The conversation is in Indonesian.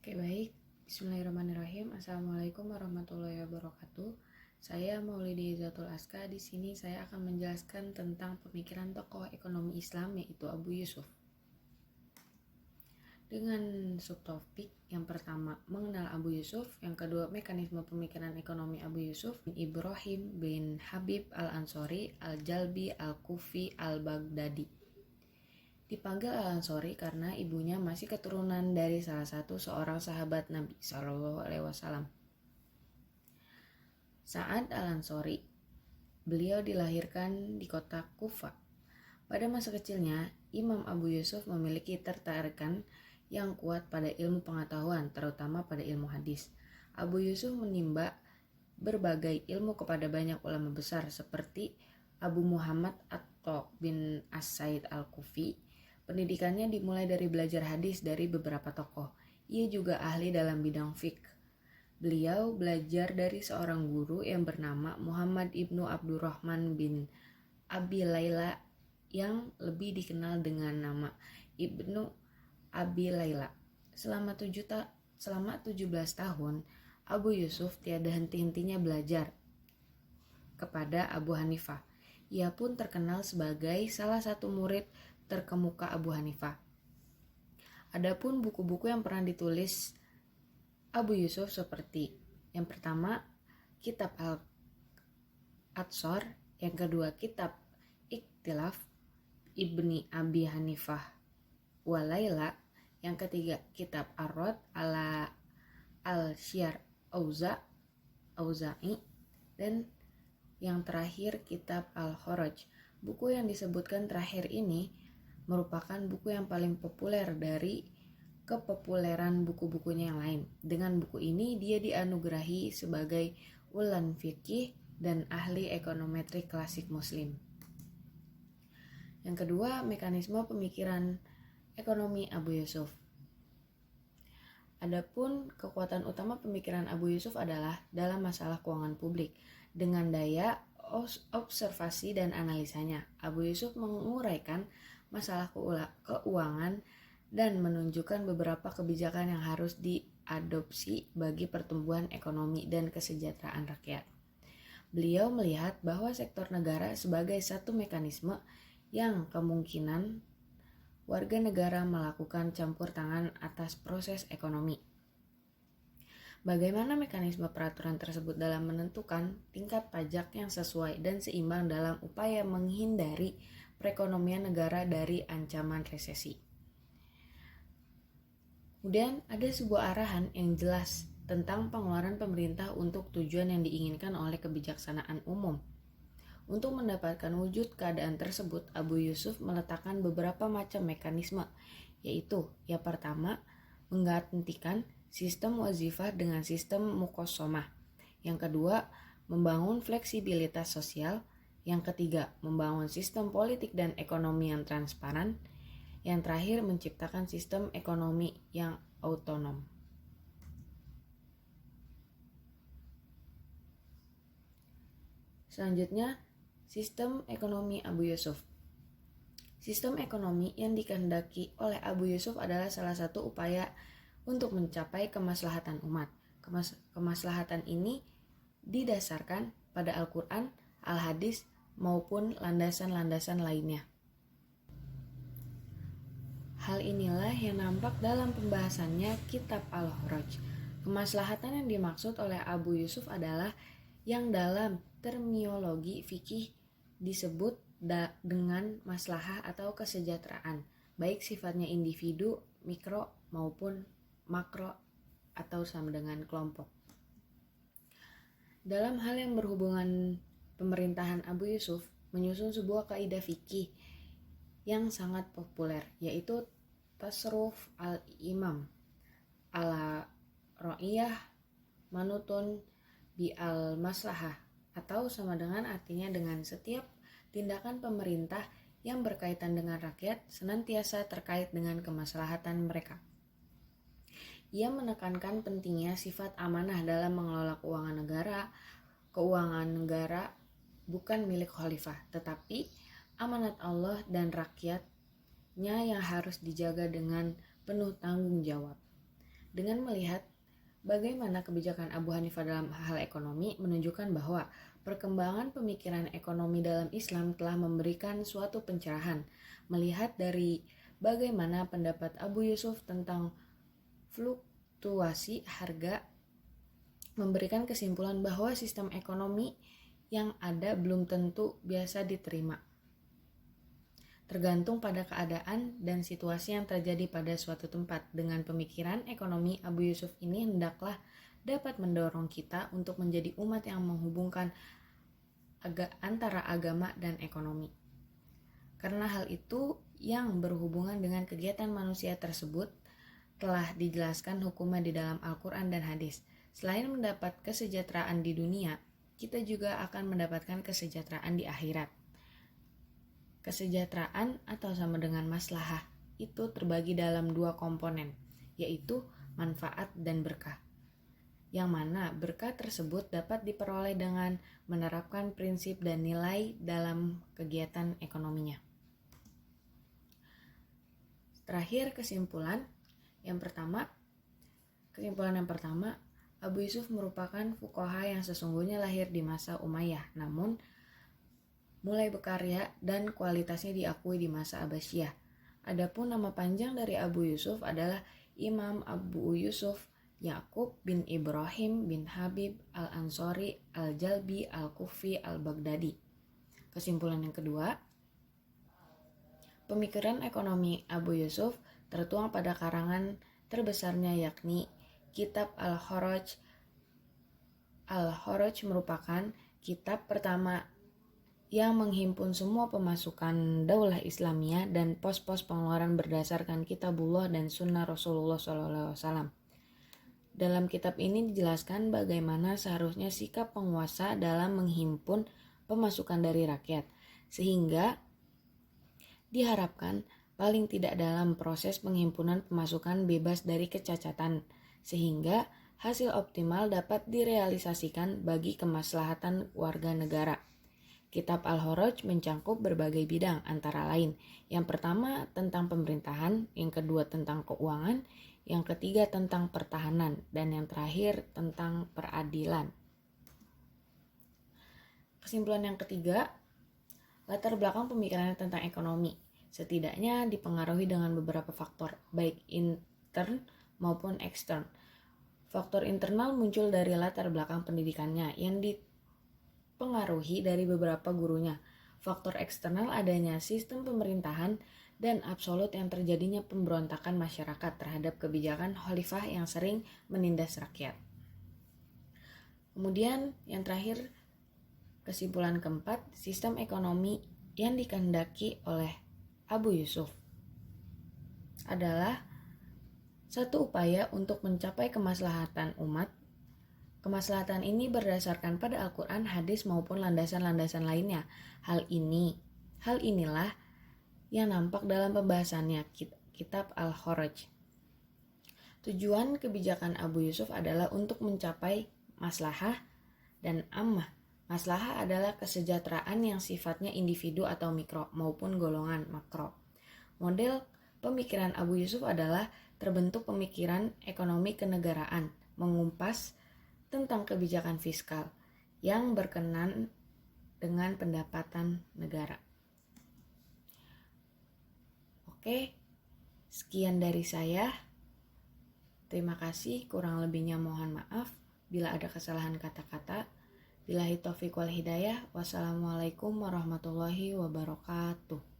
Oke, baik. Bismillahirrahmanirrahim. Assalamualaikum warahmatullahi wabarakatuh. Saya Maulidi Zatul Aska. Di sini saya akan menjelaskan tentang pemikiran tokoh ekonomi Islam yaitu Abu Yusuf. Dengan subtopik yang pertama mengenal Abu Yusuf, yang kedua mekanisme pemikiran ekonomi Abu Yusuf bin Ibrahim bin Habib al-Ansori al-Jalbi al-Kufi al-Baghdadi. Dipanggil al-Ansori karena ibunya masih keturunan dari salah satu seorang sahabat Nabi SAW. Sa'ad al-Ansori, beliau dilahirkan di kota Kufa. Pada masa kecilnya, Imam Abu Yusuf memiliki tertarikan yang kuat pada ilmu pengetahuan, terutama pada ilmu hadis. Abu Yusuf menimba berbagai ilmu kepada banyak ulama besar seperti Abu Muhammad Atto bin As-Said al-Kufi. Pendidikannya dimulai dari belajar hadis dari beberapa tokoh. Ia juga ahli dalam bidang fiqh. Beliau belajar dari seorang guru yang bernama Muhammad ibnu Abdurrahman bin Abi Laila yang lebih dikenal dengan nama Ibnu Abi Laila. Selama 17 tahun, Abu Yusuf tiada henti-hentinya belajar kepada Abu Hanifah. Ia pun terkenal sebagai salah satu murid terkemuka Abu Hanifah. Adapun buku-buku yang pernah ditulis Abu Yusuf seperti yang pertama Kitab Al-Atsor, yang kedua Kitab Ikhtilaf Ibni Abi Hanifah Walaila, yang ketiga Kitab Ar-Rad ala Al-Syar Auza'i, dan yang terakhir Kitab Al-Kharaj. Buku yang disebutkan terakhir ini merupakan buku yang paling populer dari kepopuleran buku-bukunya yang lain. Dengan buku ini dia dianugerahi sebagai ulan fikih dan ahli ekonometri klasik muslim. Yang kedua, mekanisme pemikiran ekonomi Abu Yusuf. Adapun kekuatan utama pemikiran Abu Yusuf adalah dalam masalah keuangan publik. Dengan daya observasi dan analisanya, Abu Yusuf menguraikan masalah keuangan dan menunjukkan beberapa kebijakan yang harus diadopsi bagi pertumbuhan ekonomi dan kesejahteraan rakyat. Beliau melihat bahwa sektor negara sebagai satu mekanisme yang kemungkinan warga negara melakukan campur tangan atas proses ekonomi. Bagaimana mekanisme peraturan tersebut dalam menentukan tingkat pajak yang sesuai dan seimbang dalam upaya menghindari perekonomian negara dari ancaman resesi. Kemudian ada sebuah arahan yang jelas tentang pengeluaran pemerintah untuk tujuan yang diinginkan oleh kebijaksanaan umum. Untuk mendapatkan wujud keadaan tersebut, Abu Yusuf meletakkan beberapa macam mekanisme, yaitu yang pertama, menggantikan sistem wazifah dengan sistem muqasamah. Yang kedua, membangun fleksibilitas sosial. Yang ketiga, membangun sistem politik dan ekonomi yang transparan. Yang terakhir, menciptakan sistem ekonomi yang otonom. Selanjutnya, sistem ekonomi Abu Yusuf. Sistem ekonomi yang dikehendaki oleh Abu Yusuf adalah salah satu upaya untuk mencapai kemaslahatan umat. Kemaslahatan ini didasarkan pada Al-Quran, Al-Hadis, maupun landasan-landasan lainnya. Hal inilah yang nampak dalam pembahasannya Kitab Al-Kharaj. Kemaslahatan yang dimaksud oleh Abu Yusuf adalah yang dalam terminologi fikih disebut dengan maslahah atau kesejahteraan, baik sifatnya individu, mikro, maupun makro atau sama dengan kelompok. Dalam hal yang berhubungan pemerintahan Abu Yusuf menyusun sebuah kaidah fikih yang sangat populer, yaitu tasruf al-imam ala ra'iyah manutun bi al-maslahah, atau sama dengan artinya dengan setiap tindakan pemerintah yang berkaitan dengan rakyat senantiasa terkait dengan kemaslahatan mereka. Ia menekankan pentingnya sifat amanah dalam mengelola keuangan negara. Keuangan negara bukan milik khalifah, tetapi amanat Allah dan rakyatnya yang harus dijaga dengan penuh tanggung jawab. Dengan melihat bagaimana kebijakan Abu Hanifah dalam hal ekonomi menunjukkan bahwa perkembangan pemikiran ekonomi dalam Islam telah memberikan suatu pencerahan. Melihat dari bagaimana pendapat Abu Yusuf tentang fluktuasi harga, memberikan kesimpulan bahwa sistem ekonomi yang ada belum tentu biasa diterima, tergantung pada keadaan dan situasi yang terjadi pada suatu tempat. Dengan pemikiran ekonomi Abu Yusuf ini hendaklah dapat mendorong kita untuk menjadi umat yang menghubungkan antara agama dan ekonomi. Karena hal itu yang berhubungan dengan kegiatan manusia tersebut telah dijelaskan hukumnya di dalam Al-Quran dan hadis. Selain mendapat kesejahteraan di dunia, kita juga akan mendapatkan kesejahteraan di akhirat. Kesejahteraan atau sama dengan maslahah itu terbagi dalam dua komponen, yaitu manfaat dan berkah. Yang mana berkah tersebut dapat diperoleh dengan menerapkan prinsip dan nilai dalam kegiatan ekonominya. Terakhir, kesimpulan yang pertama, Abu Yusuf merupakan fuqaha yang sesungguhnya lahir di masa Umayyah, namun mulai berkarya dan kualitasnya diakui di masa Abbasiyah. Adapun nama panjang dari Abu Yusuf adalah Imam Abu Yusuf Ya'qub bin Ibrahim bin Habib al-Ansori al-Jalbi al-Kufi al-Baghdadi. Kesimpulan yang kedua, pemikiran ekonomi Abu Yusuf tertuang pada karangan terbesarnya yakni Kitab Al-Kharaj. Al-Kharaj merupakan kitab pertama yang menghimpun semua pemasukan Daulah Islamiyah dan pos-pos pengeluaran berdasarkan Kitabullah dan Sunnah Rasulullah SAW. Dalam kitab ini dijelaskan bagaimana seharusnya sikap penguasa dalam menghimpun pemasukan dari rakyat, sehingga diharapkan paling tidak dalam proses penghimpunan pemasukan bebas dari kecacatan, sehingga hasil optimal dapat direalisasikan bagi kemaslahatan warga negara. Kitab Al-Kharaj mencangkup berbagai bidang, antara lain yang pertama tentang pemerintahan, yang kedua tentang keuangan, yang ketiga tentang pertahanan, dan yang terakhir tentang peradilan. Kesimpulan yang ketiga, latar belakang pemikirannya tentang ekonomi setidaknya dipengaruhi dengan beberapa faktor, baik intern maupun ekstern. Faktor internal muncul dari latar belakang pendidikannya yang dipengaruhi dari beberapa gurunya. Faktor eksternal adanya sistem pemerintahan dan absolut yang terjadinya pemberontakan masyarakat terhadap kebijakan khalifah yang sering menindas rakyat. Kemudian yang terakhir, kesimpulan keempat, sistem ekonomi yang dikehendaki oleh Abu Yusuf adalah satu upaya untuk mencapai kemaslahatan umat. Kemaslahatan ini berdasarkan pada Al-Quran, hadis maupun landasan-landasan lainnya. Hal inilah yang nampak dalam pembahasannya Kitab Al-Kharaj. Tujuan kebijakan Abu Yusuf adalah untuk mencapai maslahah dan ammah. Maslahah adalah kesejahteraan yang sifatnya individu atau mikro maupun golongan makro. Model pemikiran Abu Yusuf adalah terbentuk pemikiran ekonomi kenegaraan, mengumpas tentang kebijakan fiskal yang berkenan dengan pendapatan negara. Oke, sekian dari saya. Terima kasih, kurang lebihnya mohon maaf bila ada kesalahan kata-kata. Billahi taufiq wal hidayah. Wassalamualaikum warahmatullahi wabarakatuh.